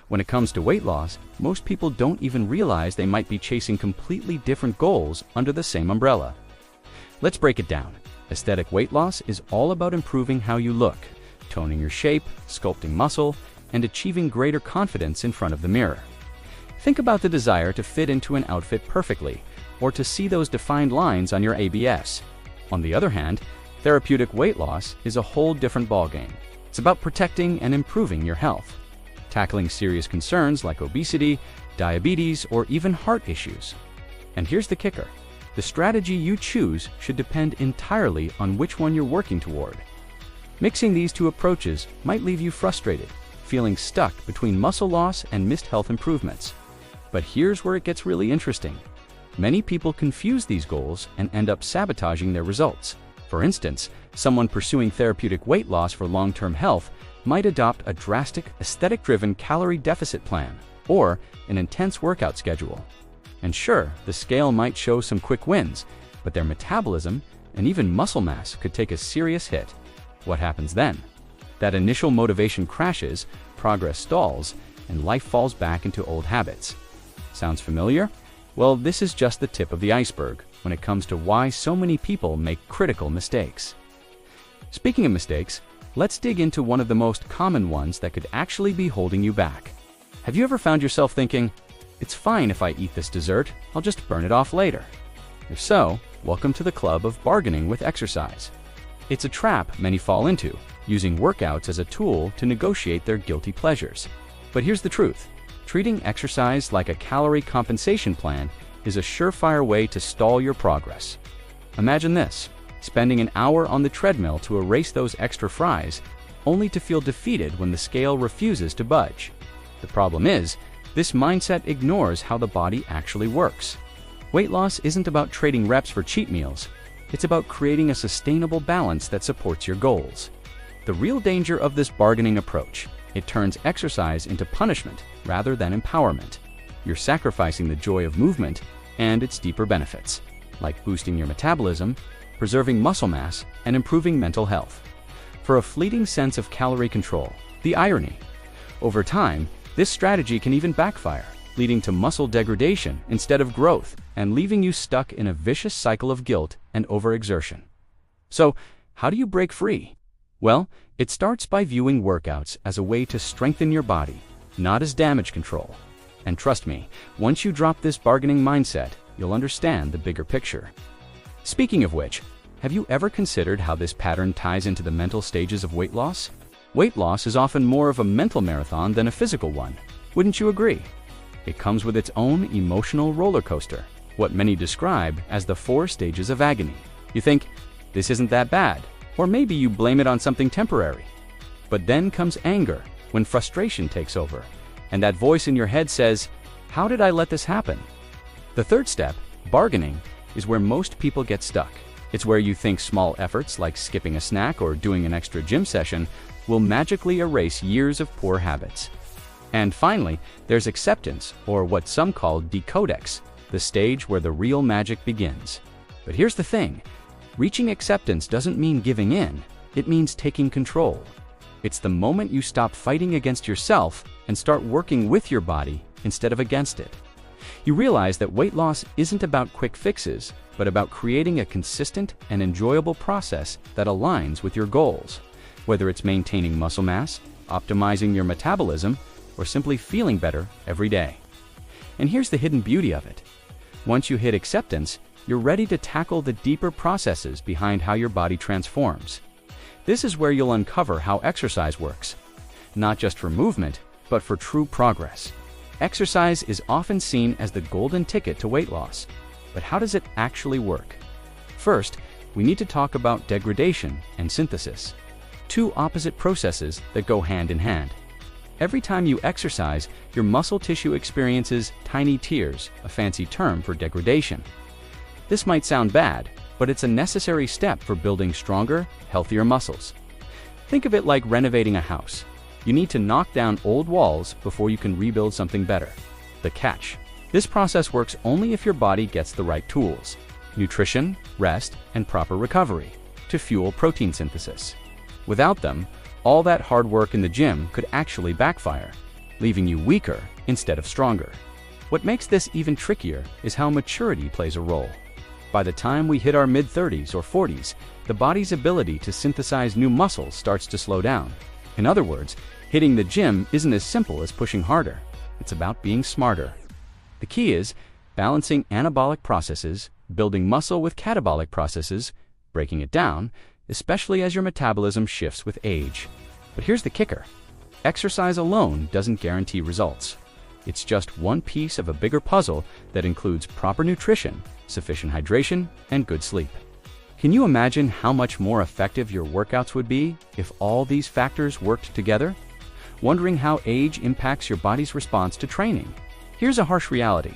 When it comes to weight loss, most people don't even realize they might be chasing completely different goals under the same umbrella. Let's break it down. Aesthetic weight loss is all about improving how you look, toning your shape, sculpting muscle, and achieving greater confidence in front of the mirror. Think about the desire to fit into an outfit perfectly, or to see those defined lines on your ABS. On the other hand, therapeutic weight loss is a whole different ballgame. It's about protecting and improving your health, tackling serious concerns like obesity, diabetes, or even heart issues. And here's the kicker. The strategy you choose should depend entirely on which one you're working toward. Mixing these two approaches might leave you frustrated, feeling stuck between muscle loss and missed health improvements. But here's where it gets really interesting. Many people confuse these goals and end up sabotaging their results. For instance, someone pursuing therapeutic weight loss for long-term health might adopt a drastic, aesthetic-driven calorie deficit plan or an intense workout schedule. And sure, the scale might show some quick wins, but their metabolism and even muscle mass could take a serious hit. What happens then? That initial motivation crashes, progress stalls, and life falls back into old habits. Sounds familiar? Well, this is just the tip of the iceberg when it comes to why so many people make critical mistakes. Speaking of mistakes, let's dig into one of the most common ones that could actually be holding you back. Have you ever found yourself thinking, "It's fine if I eat this dessert, I'll just burn it off later"? If so, welcome to the club of bargaining with exercise. It's a trap many fall into, using workouts as a tool to negotiate their guilty pleasures. But here's the truth. Treating exercise like a calorie compensation plan is a surefire way to stall your progress. Imagine this, spending an hour on the treadmill to erase those extra fries, only to feel defeated when the scale refuses to budge. The problem is, this mindset ignores how the body actually works. Weight loss isn't about trading reps for cheat meals. It's about creating a sustainable balance that supports your goals. The real danger of this bargaining approach, it turns exercise into punishment rather than empowerment. You're sacrificing the joy of movement and its deeper benefits, like boosting your metabolism, preserving muscle mass, and improving mental health, for a fleeting sense of calorie control. The irony. Over time, this strategy can even backfire, leading to muscle degradation instead of growth and leaving you stuck in a vicious cycle of guilt and overexertion. So, how do you break free? Well, it starts by viewing workouts as a way to strengthen your body, not as damage control. And trust me, once you drop this bargaining mindset, you'll understand the bigger picture. Speaking of which, have you ever considered how this pattern ties into the mental stages of weight loss? Weight loss is often more of a mental marathon than a physical one. Wouldn't you agree? It comes with its own emotional roller coaster, what many describe as the 4 stages of agony. You think, this isn't that bad, or maybe you blame it on something temporary. But then comes anger, when frustration takes over, and that voice in your head says, "How did I let this happen?" The third step, bargaining, is where most people get stuck. It's where you think small efforts like skipping a snack or doing an extra gym session will magically erase years of poor habits. And finally, there's acceptance, or what some call decodex, the stage where the real magic begins. But here's the thing, reaching acceptance doesn't mean giving in, it means taking control. It's the moment you stop fighting against yourself and start working with your body instead of against it. You realize that weight loss isn't about quick fixes, but about creating a consistent and enjoyable process that aligns with your goals. Whether it's maintaining muscle mass, optimizing your metabolism, or simply feeling better every day. And here's the hidden beauty of it. Once you hit acceptance, you're ready to tackle the deeper processes behind how your body transforms. This is where you'll uncover how exercise works, not just for movement, but for true progress. Exercise is often seen as the golden ticket to weight loss, but how does it actually work? First, we need to talk about degradation and synthesis, 2 opposite processes that go hand in hand. Every time you exercise, your muscle tissue experiences tiny tears, a fancy term for degradation. This might sound bad, but it's a necessary step for building stronger, healthier muscles. Think of it like renovating a house. You need to knock down old walls before you can rebuild something better. The catch: this process works only if your body gets the right tools, nutrition, rest, and proper recovery, to fuel protein synthesis. Without them, all that hard work in the gym could actually backfire. leaving you weaker instead of stronger. What makes this even trickier is how maturity plays a role. By the time we hit our mid-30s or 40s, the body's ability to synthesize new muscles starts to slow down. In other words, hitting the gym isn't as simple as pushing harder. It's about being smarter. The key is balancing anabolic processes, building muscle with catabolic processes, breaking it down, especially as your metabolism shifts with age. But here's the kicker. Exercise alone doesn't guarantee results. It's just one piece of a bigger puzzle that includes proper nutrition, sufficient hydration, and good sleep. Can you imagine how much more effective your workouts would be if all these factors worked together? Wondering how age impacts your body's response to training? Here's a harsh reality.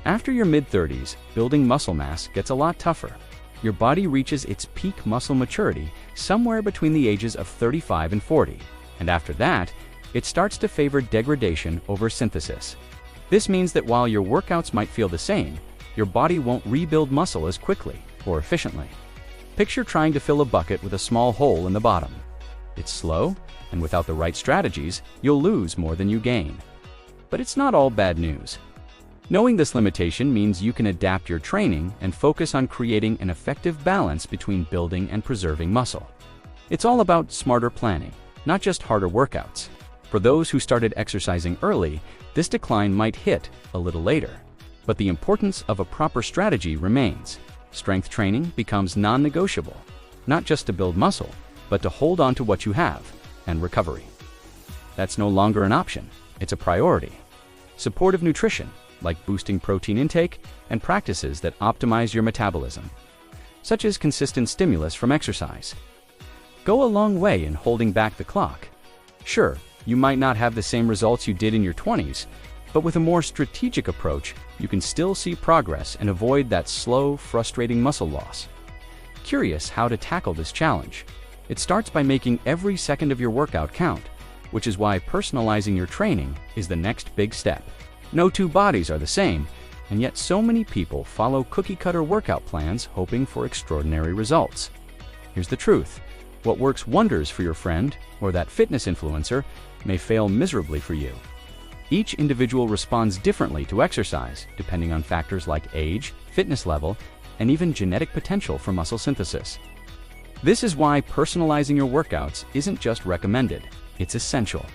After your mid-30s, building muscle mass gets a lot tougher. Your body reaches its peak muscle maturity somewhere between the ages of 35 and 40, and after that, it starts to favor degradation over synthesis. This means that while your workouts might feel the same, your body won't rebuild muscle as quickly or efficiently. Picture trying to fill a bucket with a small hole in the bottom. It's slow, and without the right strategies, you'll lose more than you gain. But it's not all bad news. Knowing this limitation means you can adapt your training and focus on creating an effective balance between building and preserving muscle. It's all about smarter planning, not just harder workouts. For those who started exercising early, this decline might hit a little later. But the importance of a proper strategy remains. Strength training becomes non-negotiable, not just to build muscle, but to hold on to what you have, and recovery. That's no longer an option, it's a priority. Supportive nutrition, like boosting protein intake, and practices that optimize your metabolism, such as consistent stimulus from exercise, go a long way in holding back the clock. Sure, you might not have the same results you did in your 20s, but with a more strategic approach, you can still see progress and avoid that slow, frustrating muscle loss. Curious how to tackle this challenge? It starts by making every second of your workout count, which is why personalizing your training is the next big step. No two bodies are the same, and yet so many people follow cookie-cutter workout plans hoping for extraordinary results. Here's the truth. What works wonders for your friend or that fitness influencer may fail miserably for you. Each individual responds differently to exercise, depending on factors like age, fitness level, and even genetic potential for muscle synthesis. This is why personalizing your workouts isn't just recommended, it's essential.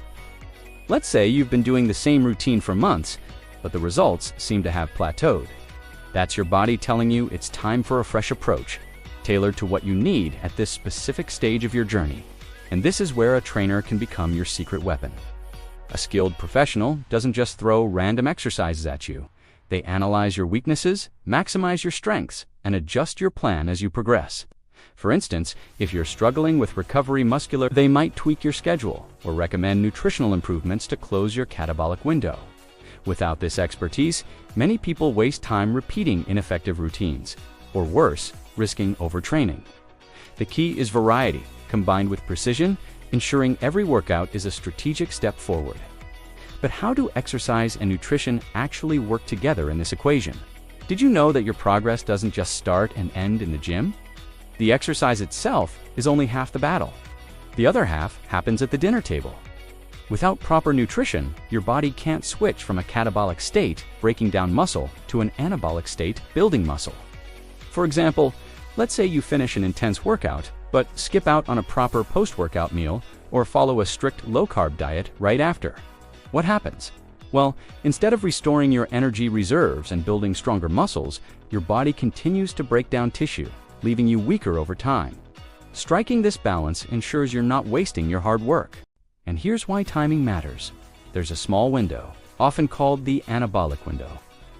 Let's say you've been doing the same routine for months, but the results seem to have plateaued. That's your body telling you it's time for a fresh approach, tailored to what you need at this specific stage of your journey. And this is where a trainer can become your secret weapon. A skilled professional doesn't just throw random exercises at you. They analyze your weaknesses, maximize your strengths, and adjust your plan as you progress. For instance, if you're struggling with recovery muscular, they might tweak your schedule or recommend nutritional improvements to close your catabolic window. Without this expertise, many people waste time repeating ineffective routines, or worse, risking overtraining. The key is variety, combined with precision, ensuring every workout is a strategic step forward. But how do exercise and nutrition actually work together in this equation? Did you know that your progress doesn't just start and end in the gym? The exercise itself is only half the battle. The other half happens at the dinner table. Without proper nutrition, your body can't switch from a catabolic state, breaking down muscle, to an anabolic state, building muscle. For example, let's say you finish an intense workout, but skip out on a proper post-workout meal or follow a strict low-carb diet right after. What happens? Well, instead of restoring your energy reserves and building stronger muscles, your body continues to break down tissue, leaving you weaker over time. Striking this balance ensures you're not wasting your hard work. And here's why timing matters. There's a small window, often called the anabolic window,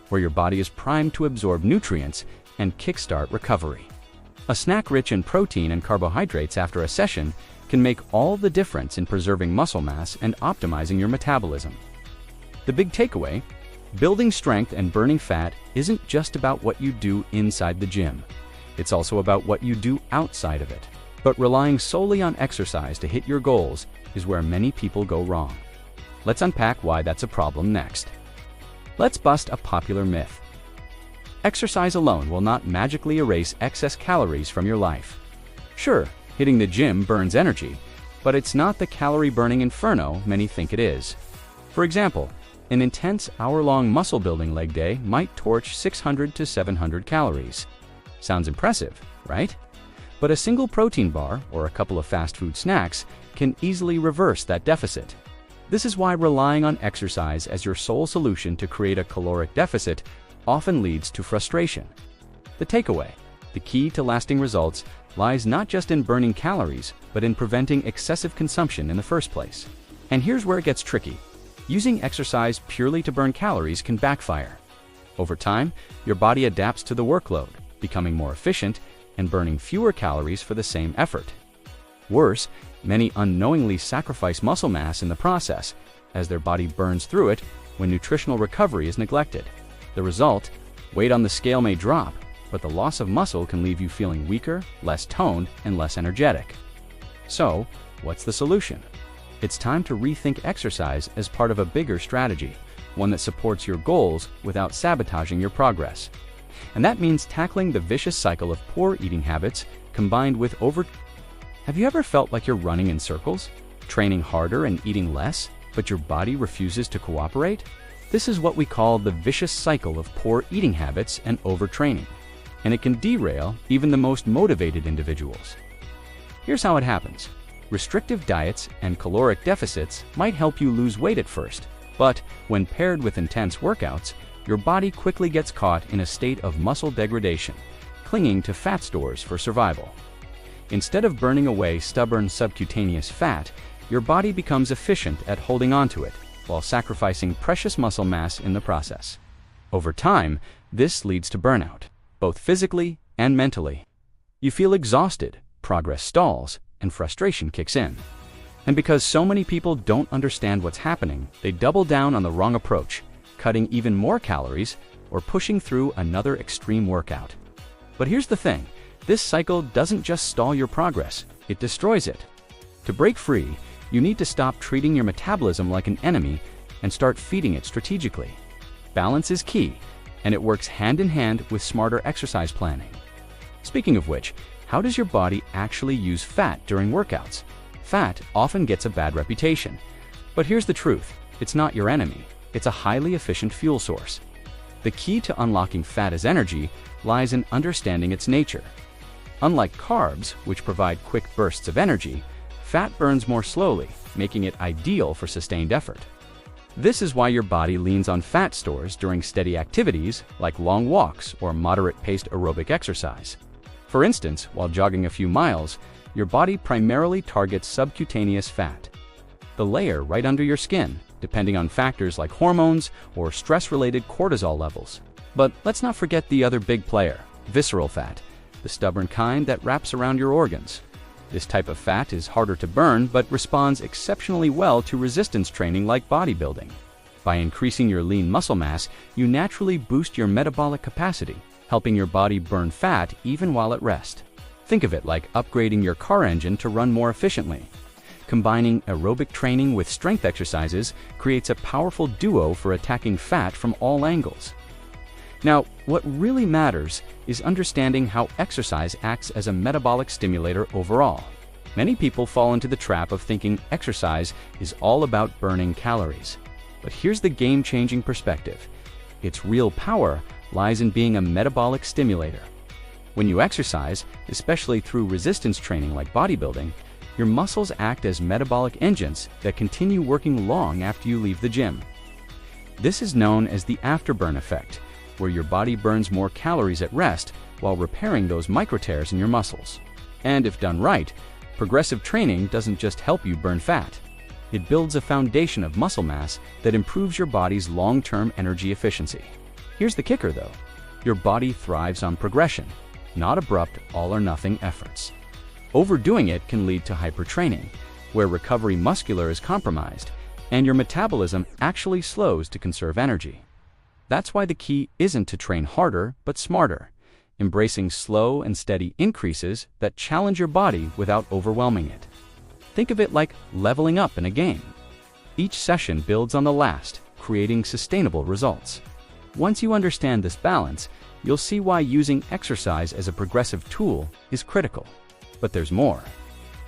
where your body is primed to absorb nutrients and kickstart recovery. A snack rich in protein and carbohydrates after a session can make all the difference in preserving muscle mass and optimizing your metabolism. The big takeaway: building strength and burning fat isn't just about what you do inside the gym. It's also about what you do outside of it. But relying solely on exercise to hit your goals is where many people go wrong. Let's unpack why that's a problem next. Let's bust a popular myth. Exercise alone will not magically erase excess calories from your life. Sure, hitting the gym burns energy, but it's not the calorie-burning inferno many think it is. For example, an intense hour-long muscle-building leg day might torch 600 to 700 calories. Sounds impressive, right? But a single protein bar or a couple of fast food snacks can easily reverse that deficit. This is why relying on exercise as your sole solution to create a caloric deficit often leads to frustration. The takeaway: the key to lasting results lies not just in burning calories, but in preventing excessive consumption in the first place. And here's where it gets tricky. Using exercise purely to burn calories can backfire. Over time, your body adapts to the workload, becoming more efficient and burning fewer calories for the same effort. Worse, many unknowingly sacrifice muscle mass in the process, as their body burns through it when nutritional recovery is neglected. The result: weight on the scale may drop, but the loss of muscle can leave you feeling weaker, less toned, and less energetic. So, what's the solution? It's time to rethink exercise as part of a bigger strategy, one that supports your goals without sabotaging your progress. And that means tackling the vicious cycle of poor eating habits combined with Have you ever felt like you're running in circles, training harder and eating less, but your body refuses to cooperate? This is what we call the vicious cycle of poor eating habits and overtraining, and it can derail even the most motivated individuals. Here's how it happens. Restrictive diets and caloric deficits might help you lose weight at first, but when paired with intense workouts, your body quickly gets caught in a state of muscle degradation, clinging to fat stores for survival. Instead of burning away stubborn subcutaneous fat, your body becomes efficient at holding onto it, while sacrificing precious muscle mass in the process. Over time, this leads to burnout, both physically and mentally. You feel exhausted, progress stalls, and frustration kicks in. And because so many people don't understand what's happening, they double down on the wrong approach, cutting even more calories or pushing through another extreme workout. But here's the thing, this cycle doesn't just stall your progress, it destroys it. To break free, you need to stop treating your metabolism like an enemy and start feeding it strategically. Balance is key, and it works hand in hand with smarter exercise planning. Speaking of which, how does your body actually use fat during workouts? Fat often gets a bad reputation. But here's the truth, it's not your enemy, it's a highly efficient fuel source. The key to unlocking fat as energy lies in understanding its nature. Unlike carbs, which provide quick bursts of energy, fat burns more slowly, making it ideal for sustained effort. This is why your body leans on fat stores during steady activities like long walks or moderate-paced aerobic exercise. For instance, while jogging a few miles, your body primarily targets subcutaneous fat, the layer right under your skin, depending on factors like hormones or stress-related cortisol levels. But let's not forget the other big player, visceral fat, the stubborn kind that wraps around your organs. This type of fat is harder to burn but responds exceptionally well to resistance training like bodybuilding. By increasing your lean muscle mass, you naturally boost your metabolic capacity, helping your body burn fat even while at rest. Think of it like upgrading your car engine to run more efficiently. Combining aerobic training with strength exercises creates a powerful duo for attacking fat from all angles. Now, what really matters is understanding how exercise acts as a metabolic stimulator overall. Many people fall into the trap of thinking exercise is all about burning calories. But here's the game-changing perspective. Its real power lies in being a metabolic stimulator. When you exercise, especially through resistance training like bodybuilding, your muscles act as metabolic engines that continue working long after you leave the gym. This is known as the afterburn effect, where your body burns more calories at rest while repairing those microtears in your muscles. And if done right, progressive training doesn't just help you burn fat. It builds a foundation of muscle mass that improves your body's long-term energy efficiency. Here's the kicker though. Your body thrives on progression, not abrupt all-or-nothing efforts. Overdoing it can lead to hypertraining, where recovery muscular is compromised, and your metabolism actually slows to conserve energy. That's why the key isn't to train harder, but smarter, embracing slow and steady increases that challenge your body without overwhelming it. Think of it like leveling up in a game. Each session builds on the last, creating sustainable results. Once you understand this balance, you'll see why using exercise as a progressive tool is critical. But there's more.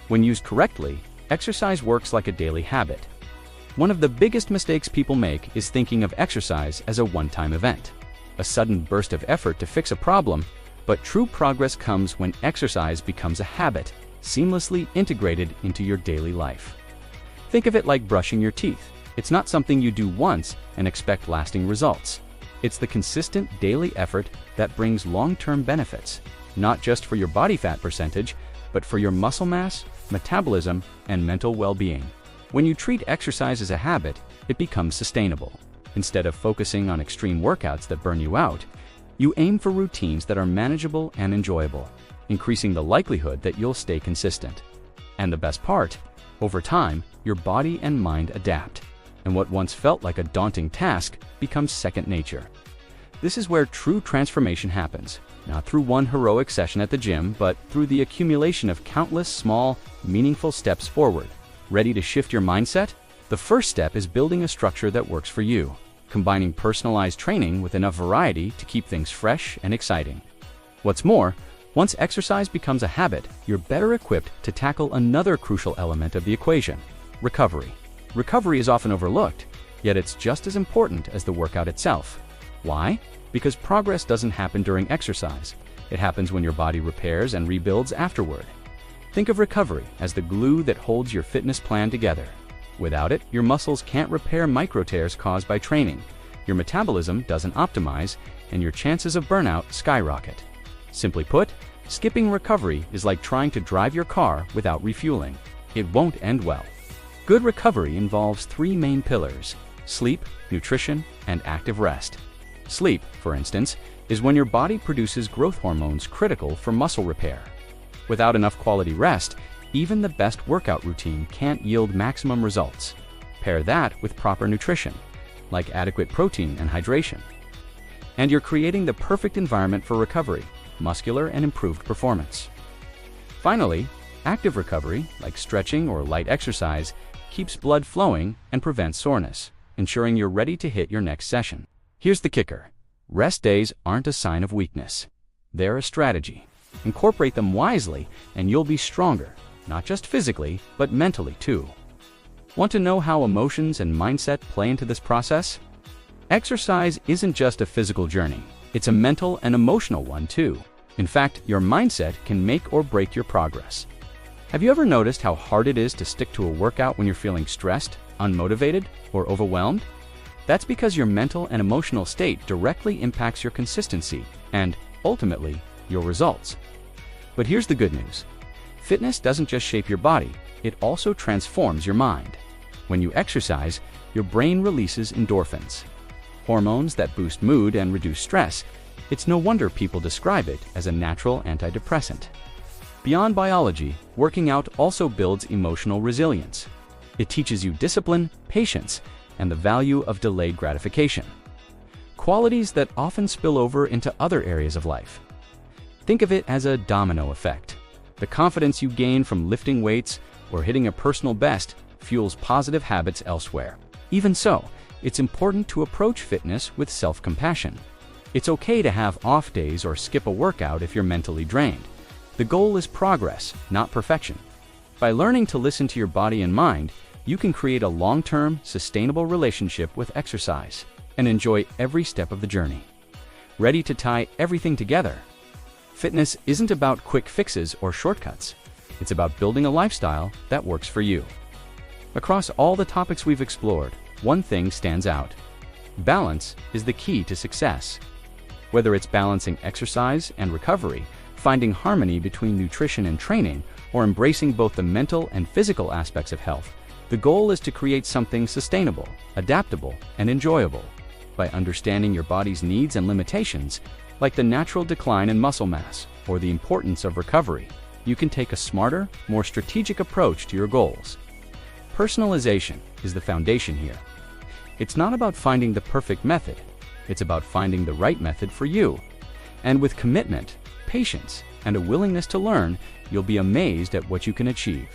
When used correctly, exercise works like a daily habit. One of the biggest mistakes people make is thinking of exercise as a one-time event, a sudden burst of effort to fix a problem, but true progress comes when exercise becomes a habit, seamlessly integrated into your daily life. Think of it like brushing your teeth. It's not something you do once and expect lasting results. It's the consistent daily effort that brings long-term benefits, not just for your body fat percentage, but for your muscle mass, metabolism, and mental well-being. When you treat exercise as a habit, it becomes sustainable. Instead of focusing on extreme workouts that burn you out, you aim for routines that are manageable and enjoyable, increasing the likelihood that you'll stay consistent. And the best part, over time, your body and mind adapt, and what once felt like a daunting task becomes second nature. This is where true transformation happens, not through one heroic session at the gym, but through the accumulation of countless small, meaningful steps forward. Ready to shift your mindset? The first step is building a structure that works for you, combining personalized training with enough variety to keep things fresh and exciting. What's more, once exercise becomes a habit, you're better equipped to tackle another crucial element of the equation: recovery. Recovery is often overlooked, yet it's just as important as the workout itself. Why? Because progress doesn't happen during exercise. It happens when your body repairs and rebuilds afterward. Think of recovery as the glue that holds your fitness plan together. Without it, your muscles can't repair micro tears caused by training, your metabolism doesn't optimize, and your chances of burnout skyrocket. Simply put, skipping recovery is like trying to drive your car without refueling. It won't end well. Good recovery involves three main pillars: sleep, nutrition, and active rest. Sleep, for instance, is when your body produces growth hormones critical for muscle repair. Without enough quality rest, even the best workout routine can't yield maximum results. Pair that with proper nutrition, like adequate protein and hydration, and you're creating the perfect environment for recovery, muscular and improved performance. Finally, active recovery, like stretching or light exercise, keeps blood flowing and prevents soreness, ensuring you're ready to hit your next session. Here's the kicker: rest days aren't a sign of weakness. They're a strategy. Incorporate them wisely, and you'll be stronger, not just physically, but mentally too. Want to know how emotions and mindset play into this process? Exercise isn't just a physical journey, it's a mental and emotional one too. In fact, your mindset can make or break your progress. Have you ever noticed how hard it is to stick to a workout when you're feeling stressed, unmotivated, or overwhelmed? That's because your mental and emotional state directly impacts your consistency and, ultimately, your results. But here's the good news. Fitness doesn't just shape your body, it also transforms your mind. When you exercise, your brain releases endorphins, hormones that boost mood and reduce stress. It's no wonder people describe it as a natural antidepressant. Beyond biology, working out also builds emotional resilience. It teaches you discipline, patience, and the value of delayed gratification, qualities that often spill over into other areas of life. Think of it as a domino effect. The confidence you gain from lifting weights or hitting a personal best fuels positive habits elsewhere. Even so, it's important to approach fitness with self-compassion. It's okay to have off days or skip a workout if you're mentally drained. The goal is progress, not perfection. By learning to listen to your body and mind, you can create a long-term, sustainable relationship with exercise and enjoy every step of the journey. Ready to tie everything together? Fitness isn't about quick fixes or shortcuts. It's about building a lifestyle that works for you. Across all the topics we've explored, one thing stands out. Balance is the key to success. Whether it's balancing exercise and recovery, finding harmony between nutrition and training, or embracing both the mental and physical aspects of health, the goal is to create something sustainable, adaptable, and enjoyable. By understanding your body's needs and limitations, like the natural decline in muscle mass or the importance of recovery, you can take a smarter, more strategic approach to your goals. Personalization is the foundation here. It's not about finding the perfect method, it's about finding the right method for you. And with commitment, patience, and a willingness to learn, you'll be amazed at what you can achieve.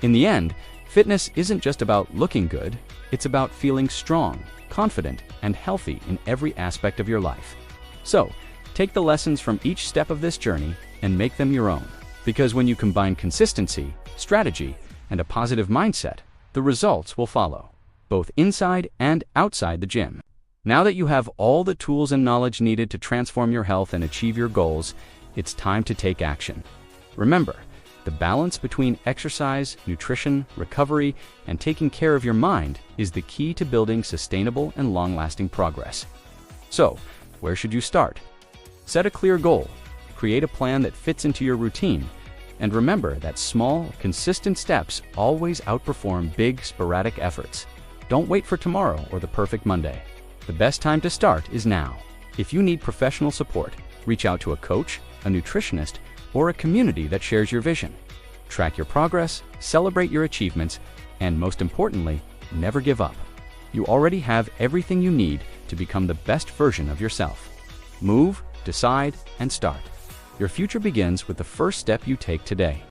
In the end, fitness isn't just about looking good, it's about feeling strong, confident, and healthy in every aspect of your life. So, take the lessons from each step of this journey and make them your own. Because when you combine consistency, strategy, and a positive mindset, the results will follow. both inside and outside the gym. Now that you have all the tools and knowledge needed to transform your health and achieve your goals, it's time to take action. Remember, the balance between exercise, nutrition, recovery, and taking care of your mind is the key to building sustainable and long-lasting progress. So, where should you start? Set a clear goal, create a plan that fits into your routine, and remember that small, consistent steps always outperform big, sporadic efforts. Don't wait for tomorrow or the perfect Monday. The best time to start is now. If you need professional support, reach out to a coach, a nutritionist, or a community that shares your vision. Track your progress, celebrate your achievements, and most importantly, never give up. You already have everything you need to become the best version of yourself. Move, decide, and start. Your future begins with the first step you take today.